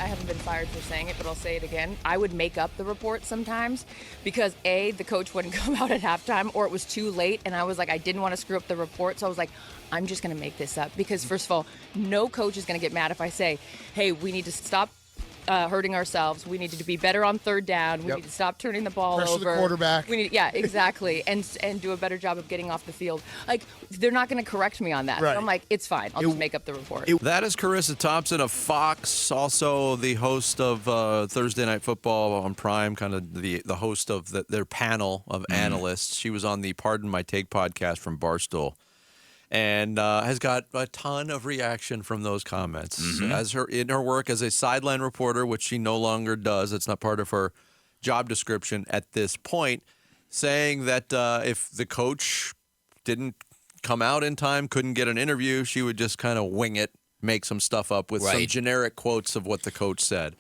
haven't been fired for saying it, but I'll say it again. I would make up the report sometimes because A, the coach wouldn't come out at halftime, or it was too late, and I was like, I didn't want to screw up the report, so I was like, I'm just going to make this up. Because first of all, no coach is going to get mad if I say, hey, we need to stop hurting ourselves. We need to be better on third down. We need to stop turning the ball Pressure over. the quarterback. We need, yeah, exactly, and do a better job of getting off the field. Like, they're not going to correct me on that. Right. So I'm like, it's fine. I'll just make up the report. That is Charissa Thompson of Fox, also the host of Thursday Night Football on Prime, kind of the host of their panel of analysts. She was on the Pardon My Take podcast from Barstool. And has got a ton of reaction from those comments. As in her work as a sideline reporter, which she no longer does, it's not part of her job description at this point, saying that if the coach didn't come out in time, couldn't get an interview, she would just kind of wing it, make some stuff up with some generic quotes of what the coach said.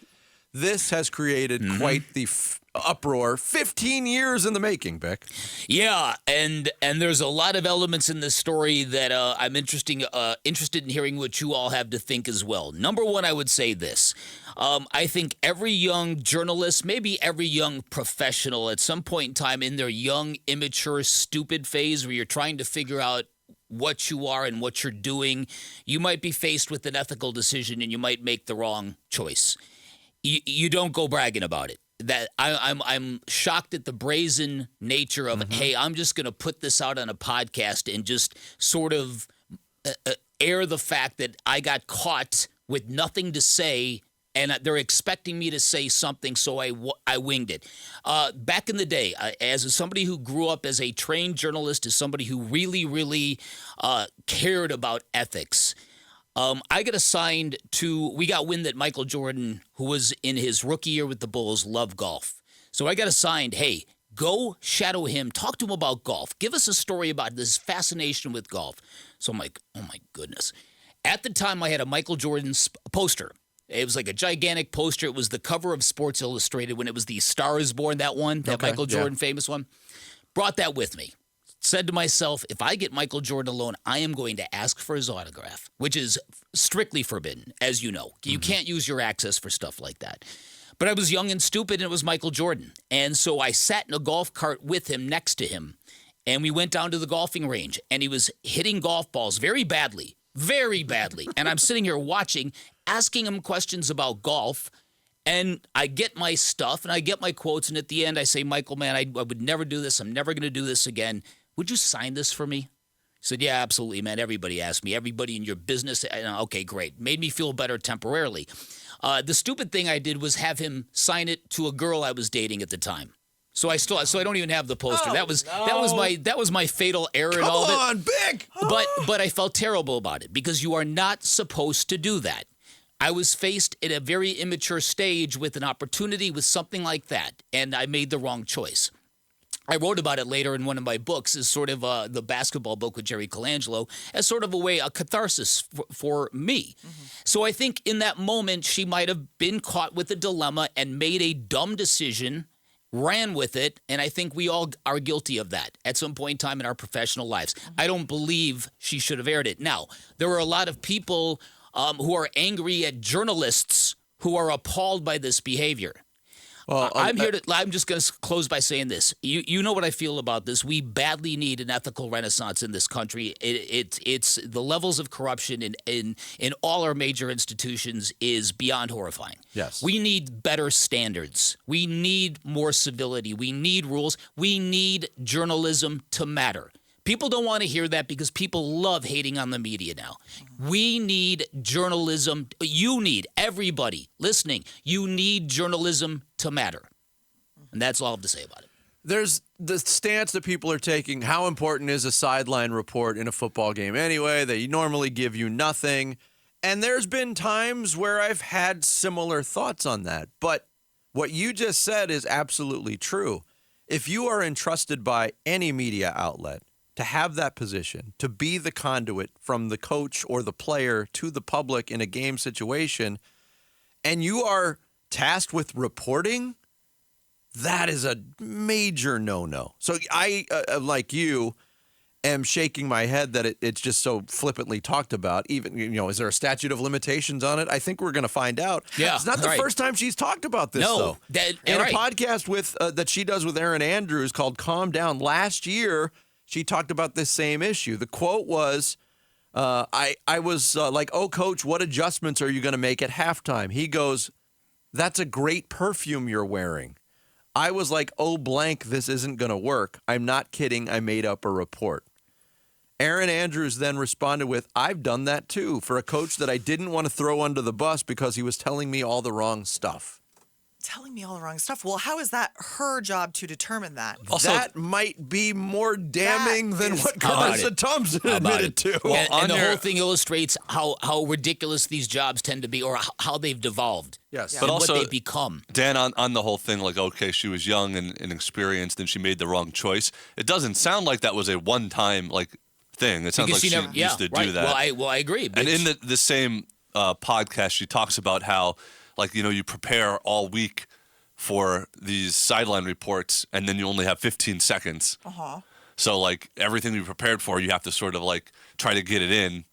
This has created quite the uproar. 15 years in the making, Bick. Yeah, and there's a lot of elements in this story that I'm interested in hearing what you all have to think as well. Number one, I would say this. I think every young journalist, maybe every young professional at some point in time in their young, immature, stupid phase where you're trying to figure out what you are and what you're doing, you might be faced with an ethical decision and you might make the wrong choice. You don't go bragging about it. That I'm shocked at the brazen nature of, hey, I'm just going to put this out on a podcast and just sort of air the fact that I got caught with nothing to say and they're expecting me to say something, so I winged it. Back in the day, as somebody who grew up as a trained journalist, as somebody who really, really cared about ethics, I got assigned we got wind that Michael Jordan, who was in his rookie year with the Bulls, loved golf. So I got assigned, hey, go shadow him, talk to him about golf. Give us a story about this fascination with golf. So I'm like, oh my goodness. At the time, I had a Michael Jordan poster. It was like a gigantic poster. It was the cover of Sports Illustrated when it was the Star is Born, that one, that Michael Jordan famous one. Brought that with me. Said to myself, if I get Michael Jordan alone, I am going to ask for his autograph, which is strictly forbidden, as you know. You can't use your access for stuff like that. But I was young and stupid, and it was Michael Jordan. And so I sat in a golf cart with him, next to him, and we went down to the golfing range, and he was hitting golf balls very badly. And I'm sitting here watching, asking him questions about golf, and I get my stuff, and I get my quotes, and at the end I say, Michael, man, I would never do this. I'm never going to do this again. Would you sign this for me? He said, yeah, absolutely, man. Everybody asked me. Everybody in your business. Okay, great. Made me feel better temporarily. The stupid thing I did was have him sign it to a girl I was dating at the time. So I don't even have the poster. That was my fatal error in all of it. Come on, Bick! But I felt terrible about it because you are not supposed to do that. I was faced at a very immature stage with an opportunity with something like that, and I made the wrong choice. I wrote about it later in one of my books as sort of the basketball book with Jerry Colangelo, as sort of a catharsis for me. So I think in that moment, she might have been caught with a dilemma and made a dumb decision, ran with it, and I think we all are guilty of that at some point in time in our professional lives. I don't believe she should have aired it. Now, there are a lot of people who are angry at journalists who are appalled by this behavior. Well, I'm just going to close by saying this. You know what I feel about this. We badly need an ethical renaissance in this country. It's the levels of corruption in all our major institutions is beyond horrifying. Yes. We need better standards. We need more civility. We need rules. We need journalism to matter. People don't want to hear that because people love hating on the media now. We need journalism. Everybody listening, you need journalism to matter. And that's all I have to say about it. There's the stance that people are taking. How important is a sideline report in a football game anyway? They normally give you nothing. And there's been times where I've had similar thoughts on that. But what you just said is absolutely true. If you are entrusted by any media outlet to have that position, to be the conduit from the coach or the player to the public in a game situation, and you are tasked with reporting, that is a major no-no. So I, like you, am shaking my head that it's just so flippantly talked about. Even, is there a statute of limitations on it? I think we're going to find out. Yeah, it's not the first time she's talked about this, though. In a podcast with that she does with Erin Andrews called Calm Down, last year, she talked about this same issue. The quote was, I was like, oh, coach, what adjustments are you going to make at halftime? He goes, that's a great perfume you're wearing. I was like, oh, blank, this isn't going to work. I'm not kidding. I made up a report. Erin Andrews then responded with, I've done that too, for a coach that I didn't want to throw under the bus because he was telling me all the wrong stuff. Telling me all the wrong stuff. Well, how is that her job to determine that? Also, that might be more damning than what Charissa Thompson admitted to. Well, and the whole thing illustrates how ridiculous these jobs tend to be, or how they've devolved. Yes. But and also, what they've become. Dan, on the whole thing, like, okay, she was young and inexperienced and she made the wrong choice. It doesn't sound like that was a one-time, thing. It sounds like she used to do that. Well, I agree. And in the same podcast, she talks about how, you prepare all week for these sideline reports, and then you only have 15 seconds. Uh-huh. So, everything you prepared for, you have to sort of, try to get it in,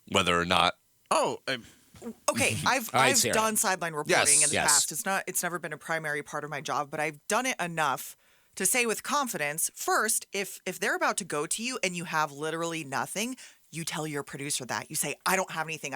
whether or not. Oh, okay. I've done sideline reporting in the Yes. past. It's never been a primary part of my job, but I've done it enough to say with confidence, first, if they're about to go to you and you have literally nothing, you tell your producer that. You say, I don't have anything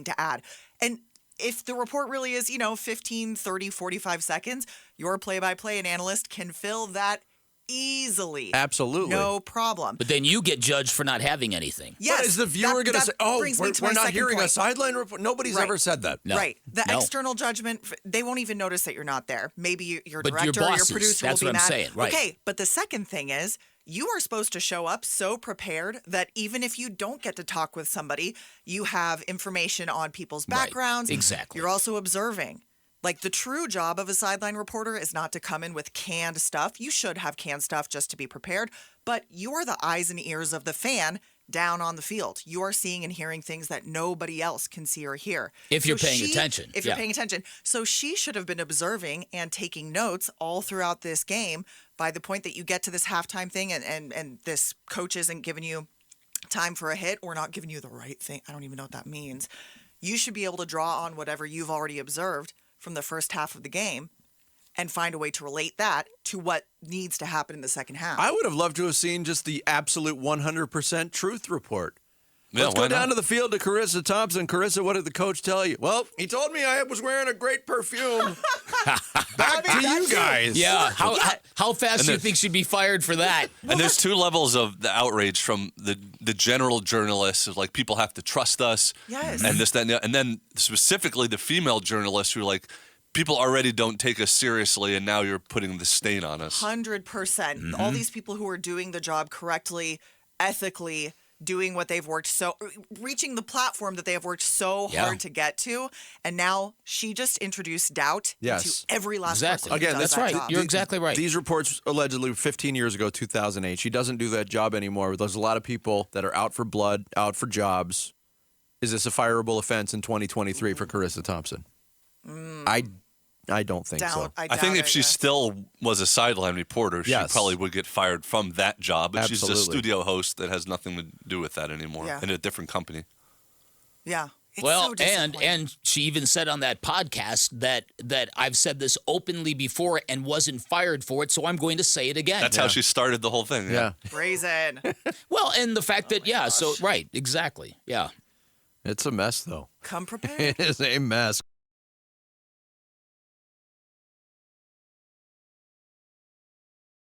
to add. And if the report really is, 15, 30, 45 seconds, your play-by-play and analyst can fill that easily. Absolutely. No problem. But then you get judged for not having anything. Yes. But is the viewer going to say, oh, we're not hearing a sideline report? Nobody's Right. ever said that. No. Right. The No. external judgment, they won't even notice that you're not there. Maybe your But your director or your bosses, producer that's will be what I'm mad. saying, right. Okay, but the second thing is you are supposed to show up so prepared that even if you don't get to talk with somebody, you have information on people's Right. backgrounds. Exactly. You're also observing. The true job of a sideline reporter is not to come in with canned stuff. You should have canned stuff just to be prepared, but you are the eyes and ears of the fan down on the field. You are seeing and hearing things that nobody else can see or hear. If you're paying attention. If you're paying attention. So she should have been observing and taking notes all throughout this game. By the point that you get to this halftime thing and this coach isn't giving you time for a hit or not giving you the right thing, I don't even know what that means. You should be able to draw on whatever you've already observed from the first half of the game and find a way to relate that to what needs to happen in the second half. I would have loved to have seen just the absolute 100% truth report. Yeah, Let's go down to the field to Charissa Thompson. Charissa, what did the coach tell you? Well, he told me I was wearing a great perfume. Back to you guys. Yeah. How fast do you think she'd be fired for that? And there's two levels of the outrage from the general journalists, people have to trust us. Yes. And this, that, and, and then specifically the female journalists who people already don't take us seriously, and now you're putting the stain on us. 100%. All these people who are doing the job correctly, ethically, doing what they've reaching the platform that they have worked so hard to get to, and now she just introduced doubt into every last person. Again, that's right. Job. You're exactly right. These reports allegedly 15 years ago, 2008. She doesn't do that job anymore. There's a lot of people that are out for blood, out for jobs. Is this a fireable offense in 2023 for Charissa Thompson? I don't think so. I think if she still was a sideline reporter, she Yes. probably would get fired from that job. But she's a Absolutely. studio host that has nothing to do with that anymore in a different company. Yeah. It's Well, so disappointing. and she even said on that podcast that I've said this openly before and wasn't fired for it, so I'm going to say it again. That's how she started the whole thing. Yeah. Brazen. Well, and the fact that right, exactly. Yeah. It's a mess, though. Come prepared. It is a mess.